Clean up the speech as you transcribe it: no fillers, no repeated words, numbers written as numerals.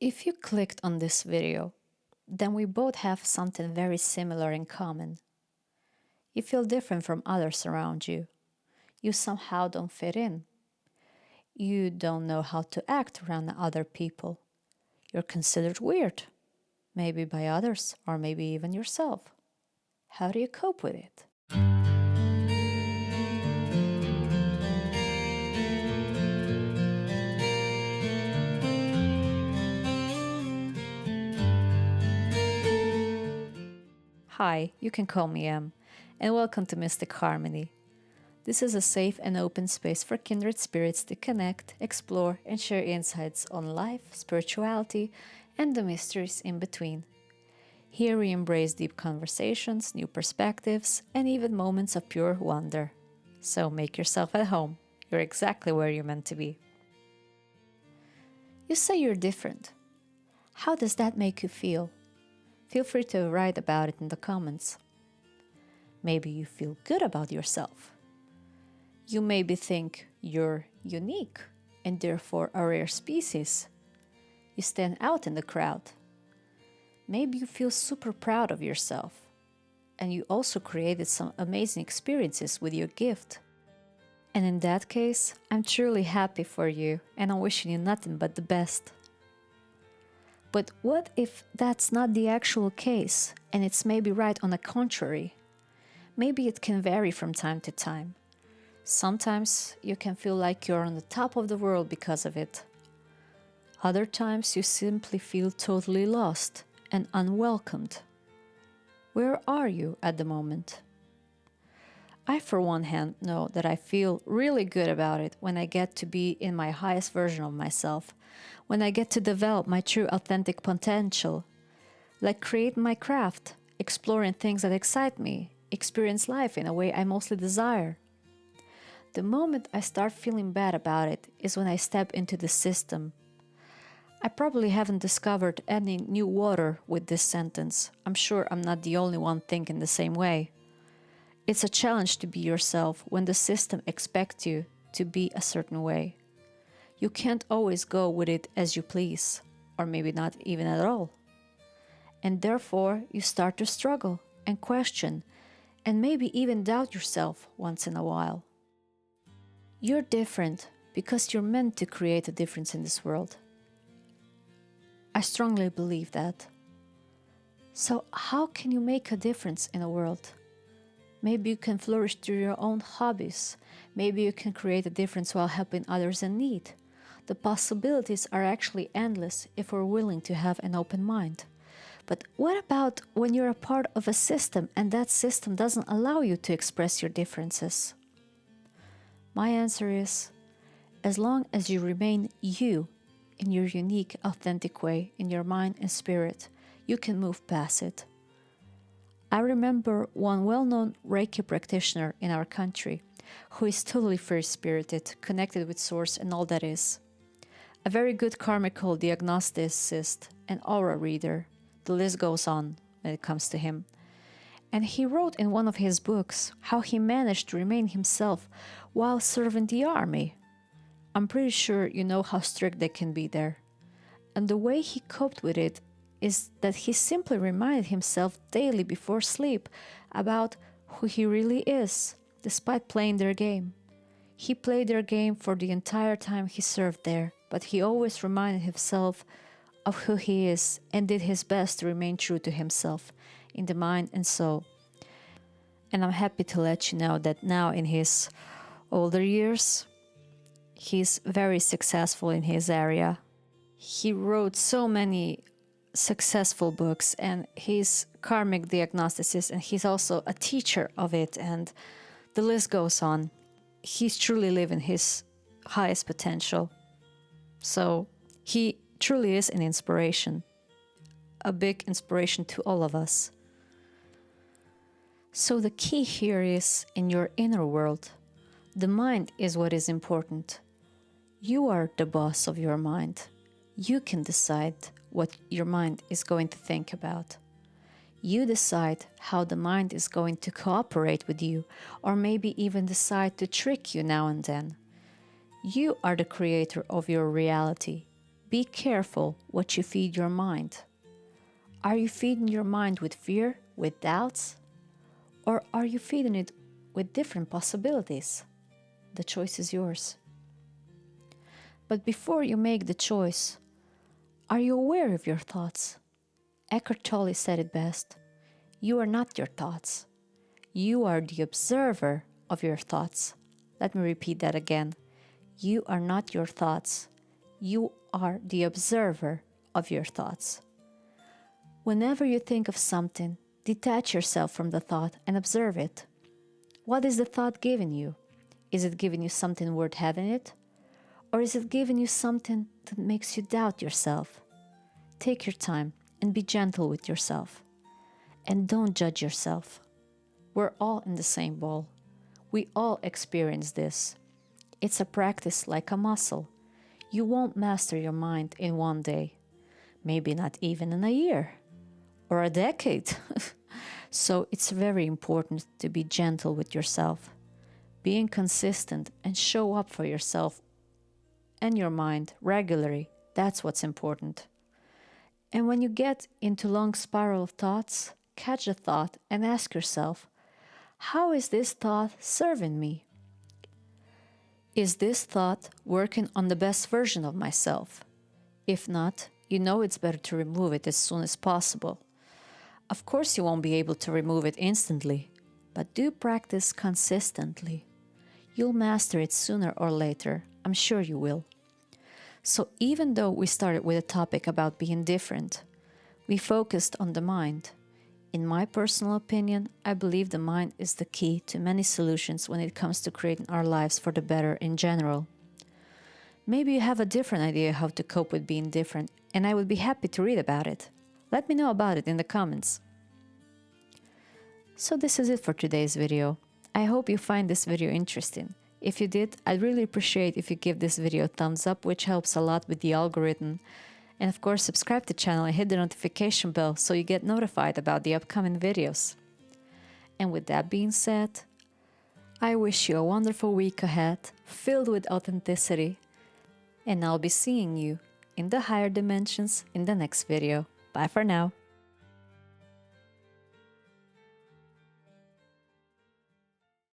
If you clicked on this video, then we both have something very similar in common. You feel different from others around you. You somehow don't fit in. You don't know how to act around other people. You're considered weird, maybe by others or maybe even yourself. How do you cope with it? Hi, you can call me Em, and welcome to Mystic Harmony. This is a safe and open space for kindred spirits to connect, explore, and share insights on life, spirituality, and the mysteries in between. Here we embrace deep conversations, new perspectives, and even moments of pure wonder. So make yourself at home. You're exactly where you're meant to be. You say you're different. How does that make you feel? Feel free to write about it in the comments. Maybe you feel good about yourself. You maybe think you're unique and therefore a rare species. You stand out in the crowd. Maybe you feel super proud of yourself. And you also created some amazing experiences with your gift. And in that case, I'm truly happy for you and I'm wishing you nothing but the best. But what if that's not the actual case and it's maybe right on the contrary? Maybe it can vary from time to time. Sometimes you can feel like you're on the top of the world because of it. Other times you simply feel totally lost and unwelcomed. Where are you at the moment? I, for one hand, know that I feel really good about it when I get to be in my highest version of myself, when I get to develop my true authentic potential, like create my craft, exploring things that excite me, experience life in a way I mostly desire. The moment I start feeling bad about it is when I step into the system. I probably haven't discovered any new water with this sentence. I'm sure I'm not the only one thinking the same way. It's a challenge to be yourself when the system expects you to be a certain way. You can't always go with it as you please, or maybe not even at all. And therefore, you start to struggle and question, and maybe even doubt yourself once in a while. You're different because you're meant to create a difference in this world. I strongly believe that. So how can you make a difference in a world? Maybe you can flourish through your own hobbies. Maybe you can create a difference while helping others in need. The possibilities are actually endless if we're willing to have an open mind. But what about when you're a part of a system and that system doesn't allow you to express your differences? My answer is, as long as you remain you in your unique, authentic way, in your mind and spirit, you can move past it. I remember one well-known Reiki practitioner in our country who is totally free-spirited, connected with Source and all that is. A very good karmical diagnosticist and aura reader. The list goes on when it comes to him. And he wrote in one of his books how he managed to remain himself while serving the army. I'm pretty sure you know how strict they can be there. And the way he coped with it is that he simply reminded himself daily before sleep about who he really is, despite playing their game. He played their game for the entire time he served there, but he always reminded himself of who he is and did his best to remain true to himself in the mind and soul. And I'm happy to let you know that now in his older years, he's very successful in his area. He wrote so many successful books and he's karmic diagnosticist and he's also a teacher of it, and the list goes on. He's truly living his highest potential. So he truly is an inspiration, a big inspiration to all of us. So the key here is in your inner world. The mind is what is important. You are the boss of your mind. You can decide what your mind is going to think about. You decide how the mind is going to cooperate with you, or maybe even decide to trick you now and then. You are the creator of your reality. Be careful what you feed your mind. Are you feeding your mind with fear, with doubts? Or are you feeding it with different possibilities? The choice is yours. But before you make the choice, are you aware of your thoughts? Eckhart Tolle said it best. You are not your thoughts. You are the observer of your thoughts. Let me repeat that again. You are not your thoughts. You are the observer of your thoughts. Whenever you think of something, detach yourself from the thought and observe it. What is the thought giving you? Is it giving you something worth having it? Or is it giving you something that makes you doubt yourself? Take your time and be gentle with yourself. And don't judge yourself. We're all in the same bowl. We all experience this. It's a practice like a muscle. You won't master your mind in one day. Maybe not even in a year or a decade. So it's very important to be gentle with yourself. Being consistent and show up for yourself and your mind regularly, that's what's important. And when you get into long spiral of thoughts, catch the thought and ask yourself, how is this thought serving me? Is this thought working on the best version of myself? If not, you know it's better to remove it as soon as possible. Of course, you won't be able to remove it instantly, but do practice consistently. You'll master it sooner or later. I'm sure you will. So even though we started with a topic about being different, we focused on the mind. In my personal opinion, I believe the mind is the key to many solutions when it comes to creating our lives for the better in general. Maybe you have a different idea how to cope with being different, and I would be happy to read about it. Let me know about it in the comments. So this is it for today's video. I hope you find this video interesting. If you did, I'd really appreciate if you give this video a thumbs up, which helps a lot with the algorithm. And of course, subscribe to the channel and hit the notification bell so you get notified about the upcoming videos. And with that being said, I wish you a wonderful week ahead, filled with authenticity. And I'll be seeing you in the higher dimensions in the next video. Bye for now.